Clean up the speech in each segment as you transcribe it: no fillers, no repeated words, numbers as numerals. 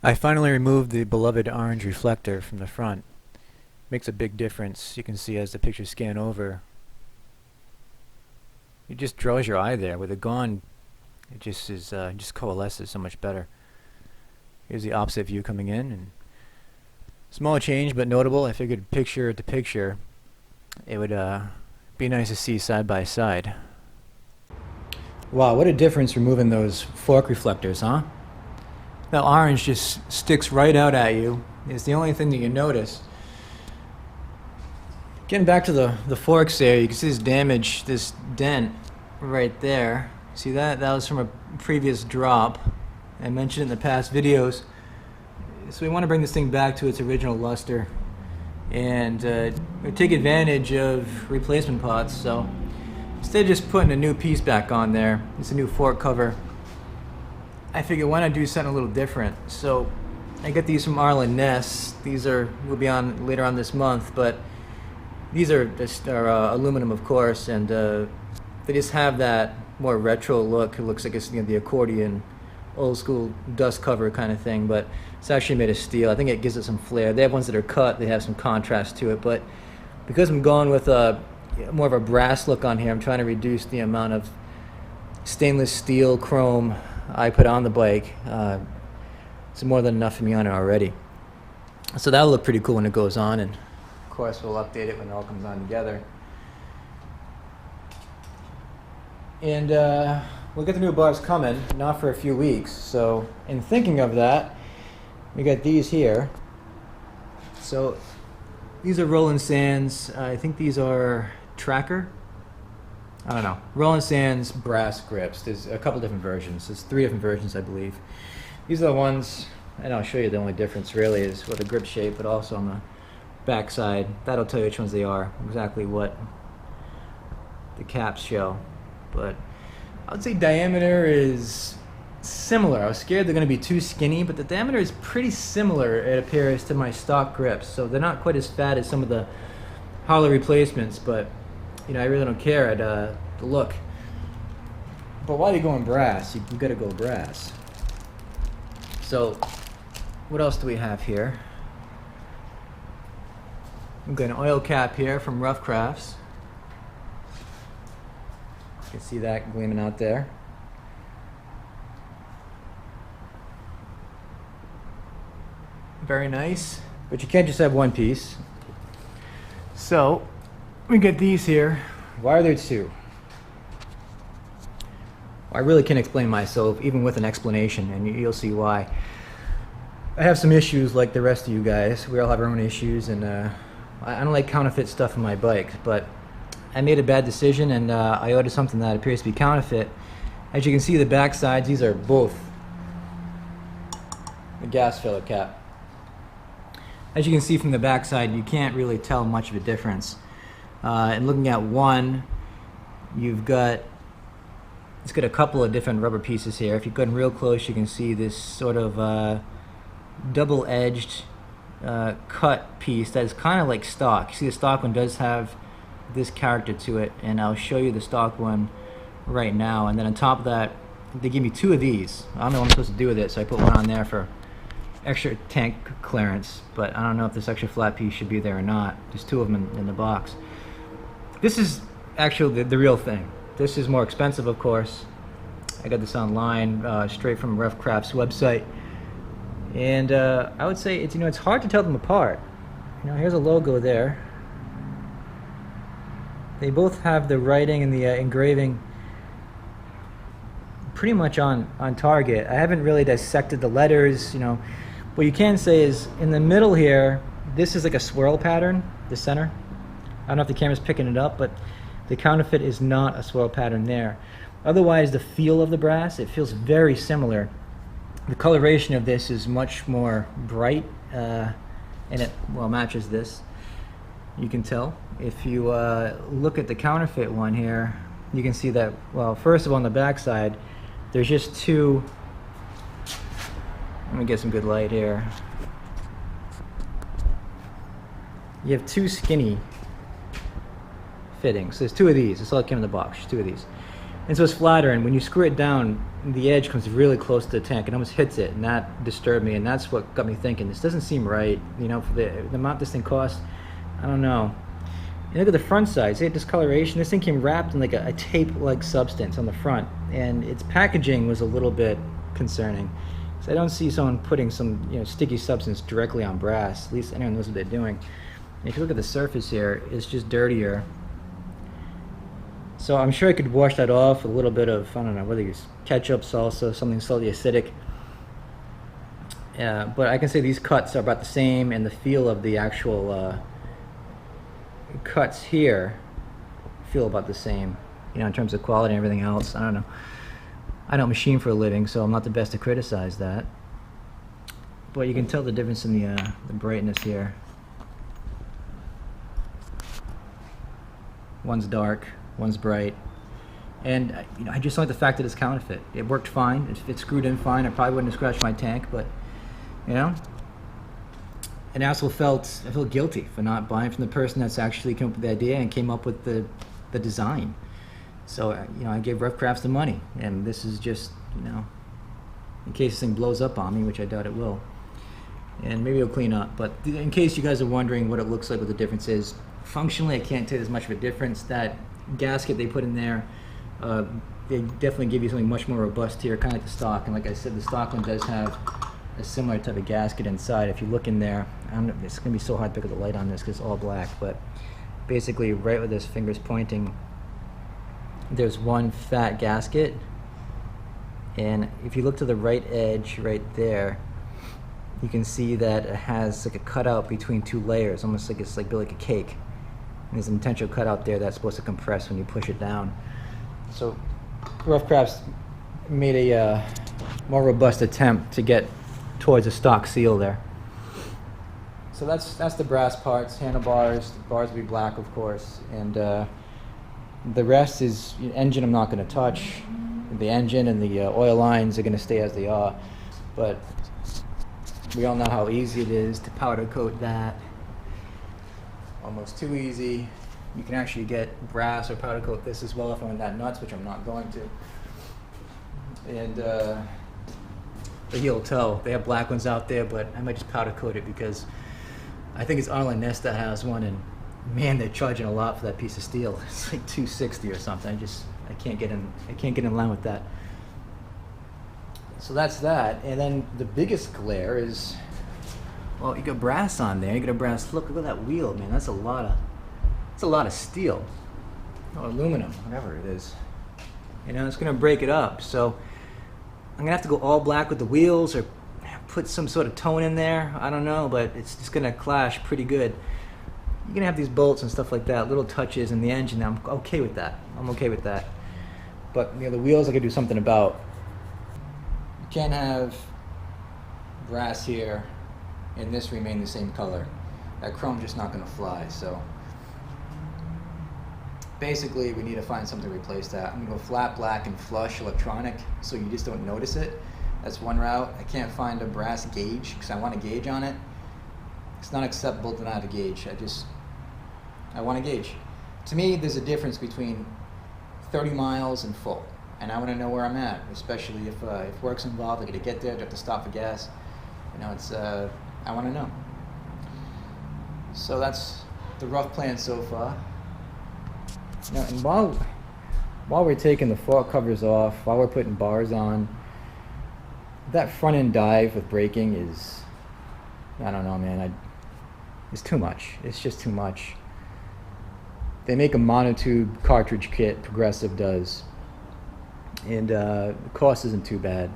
I finally removed the beloved orange reflector from the front. Makes a big difference. You can see as the pictures scan over. It just draws your eye there. With it gone, it just coalesces so much better. Here's the opposite view coming in, and small change but notable. I figured picture to picture, it would be nice to see side by side. Wow, what a difference removing those fork reflectors, huh? That orange just sticks right out at you. It's the only thing that you notice. Getting back to the forks there, you can see this damage, this dent right there. See that? That was from a previous drop. I mentioned it in the past videos. So we want to bring this thing back to its original luster and take advantage of replacement pots. So instead of just putting a new piece back on there, it's a new fork cover, I figured why not do something a little different. So I got these from Arlen Ness. These will be on later on this month, but these are just aluminum, of course, and they just have that more retro look. It looks like it's, you know, the accordion, old school dust cover kind of thing, but it's actually made of steel. I think it gives it some flair. They have ones that are cut, they have some contrast to it, but because I'm going with more of a brass look on here, I'm trying to reduce the amount of stainless steel chrome I put on the bike. It's more than enough for me on it already. So that'll look pretty cool when it goes on, and of course we'll update it when it all comes on together. And we'll get the new bars coming, not for a few weeks. So in thinking of that, we got these here. So these are Roland Sands. I think these are Tracker. I don't know. Roland Sands brass grips. There's a couple different versions. There's 3 different versions, I believe. These are the ones, and I'll show you the only difference really is with the grip shape, but also on the back side. That'll tell you which ones they are, exactly what the caps show. But I would say diameter is similar. I was scared they're going to be too skinny, but the diameter is pretty similar, it appears, to my stock grips. So they're not quite as fat as some of the Harley replacements, but you know, I really don't care at the look. But while you're going brass, you got to go brass. So what else do we have here? We've got an oil cap here from Rough Crafts. You can see that gleaming out there. Very nice, but you can't just have one piece. So we get these here. Why are there 2? I really can't explain myself, even with an explanation, and you'll see why. I have some issues like the rest of you guys. We all have our own issues, and I don't like counterfeit stuff on my bike, but I made a bad decision, and I ordered something that appears to be counterfeit. As you can see, the back sides, these are both the gas filler cap. As you can see from the back side, you can't really tell much of a difference. And looking at one, it's got a couple of different rubber pieces here. If you get in real close, you can see this sort of double-edged cut piece that is kind of like stock. You see the stock one does have this character to it, and I'll show you the stock one right now. And then on top of that, they give me 2 of these. I don't know what I'm supposed to do with it, so I put one on there for extra tank clearance, but I don't know if this extra flat piece should be there or not. There's 2 of them in the box. This is actually the real thing. This is more expensive, of course. I got this online, straight from Rough Crafts website, and I would say it's hard to tell them apart. Here's a logo there. They both have the writing and the engraving pretty much on target. I haven't really dissected the letters. What you can say is in the middle here, this is like a swirl pattern, the center. I don't know if the camera's picking it up, but the counterfeit is not a swirl pattern there. Otherwise, the feel of the brass, it feels very similar. The coloration of this is much more bright, and it matches this. You can tell. If you look at the counterfeit one here, you can see that, first of all, on the back side, there's just 2. Let me get some good light here. You have 2 skinny fittings. So there's 2 of these. That's all that came in the box. 2 of these. And so it's flatter, and when you screw it down, the edge comes really close to the tank. It almost hits it, and that disturbed me, and that's what got me thinking, this doesn't seem right, you know, for the amount this thing costs. I don't know. And look at the front side. See discoloration? This thing came wrapped in like a tape-like substance on the front, and its packaging was a little bit concerning. So I don't see someone putting some, you know, sticky substance directly on brass. At least anyone knows what they're doing. And if you look at the surface here, it's just dirtier. So I'm sure I could wash that off with a little bit of, I don't know, whether you use ketchup, salsa, something slightly acidic. But I can say these cuts are about the same, and the feel of the actual cuts here feel about the same, you know, in terms of quality and everything else. I don't know. I don't machine for a living, so I'm not the best to criticize that. But you can tell the difference in the brightness here. One's dark, one's bright. And you know, I just like the fact that it's counterfeit. It worked fine. It screwed in fine. I probably wouldn't have scratched my tank, but you know. And I also felt guilty for not buying from the person that's actually come up with the idea and came up with the design. So you know, I gave Rough Crafts the money, and this is just, you know, in case this thing blows up on me, which I doubt it will. And maybe it'll clean up. But in case you guys are wondering what it looks like, what the difference is, functionally I can't tell you there's much of a difference. That gasket they put in there, they definitely give you something much more robust here, kind of like the stock. And like I said, the stock one does have a similar type of gasket inside. If you look in there, it's going to be so hard to pick up the light on this because it's all black, but basically right where this finger's pointing, there's one fat gasket, and if you look to the right edge right there, you can see that it has like a cutout between two layers, almost like it's like built like a cake. And there's an intentional cutout there that's supposed to compress when you push it down. So Rough Crafts made a more robust attempt to get towards a stock seal there. So that's the brass parts, handlebars. The bars will be black, of course, and the rest is engine. I'm not going to touch. The engine and the oil lines are going to stay as they are, but we all know how easy it is to powder coat that. Almost too easy. You can actually get brass or powder coat this as well if I went that nuts, which I'm not going to. And the heel toe, they have black ones out there, but I might just powder coat it because I think it's Arlen Ness that has one, and man, they're charging a lot for that piece of steel. It's like $260 or something. I can't get in line with that. So that's that. And then the biggest glare is, well, you got brass on there. You got a brass look at that wheel, man. That's a lot of steel or aluminum, whatever it is. You know, it's gonna break it up. So I'm gonna have to go all black with the wheels, or put some sort of tone in there. I don't know, but it's just gonna clash pretty good. You're gonna have these bolts and stuff like that, little touches in the engine. I'm okay with that. I'm okay with that. But you know, the wheels I could do something about. You can't have brass here and this remain the same color. That chrome's just not gonna fly. So basically, we need to find something to replace that. I'm gonna go flat black and flush electronic, so you just don't notice it. That's one route. I can't find a brass gauge because I want a gauge on it. It's not acceptable to not have a gauge. I want a gauge. To me, there's a difference between 30 miles and full, and I want to know where I'm at, especially if work's involved. I got to get there, I have to stop for gas. You know, I want to know. So that's the rough plan so far. You know, and while we're taking the fork covers off, while we're putting bars on, that front end dive with braking is, I don't know, man. It's too much. It's just too much. They make a monotube cartridge kit, Progressive does, and the cost isn't too bad.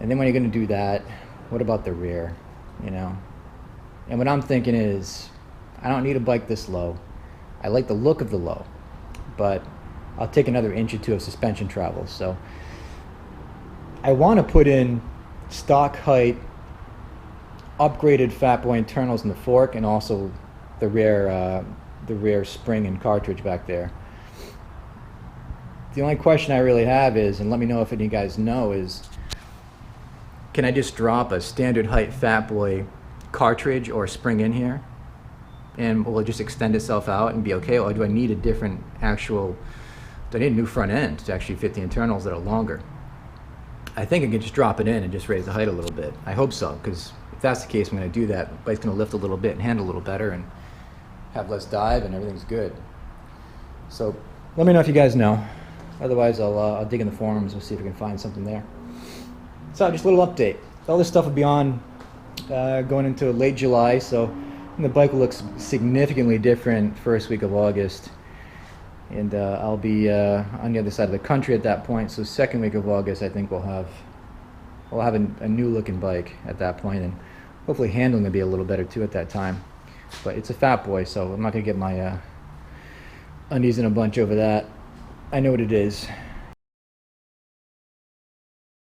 And then when you're going to do that, what about the rear, you know? And what I'm thinking is, I don't need a bike this low. I like the look of the low, but I'll take another inch or two of suspension travel. So I want to put in stock height, upgraded fat boy internals in the fork, and also the rear spring and cartridge back there. The only question I really have is, and let me know if any of you guys know, is can I just drop a standard height fat boy cartridge or spring in here, and will it just extend itself out and be okay, or do I need a different actual I need a new front end to actually fit the internals that are longer. I think I can just drop it in and just raise the height a little bit. I hope so, because if that's the case, I'm going to do that. The bike's going to lift a little bit and handle a little better and have less dive, and everything's good. So let me know if you guys know. Otherwise, I'll dig in the forums and see if we can find something there. So just a little update. All this stuff will be on going into late July, so the bike will look significantly different first week of August. And I'll be on the other side of the country at that point. So second week of August, I think we'll have a new looking bike at that point, and hopefully handling will be a little better too at that time. But it's a fat boy, so I'm not gonna get my undies in a bunch over that. I know what it is.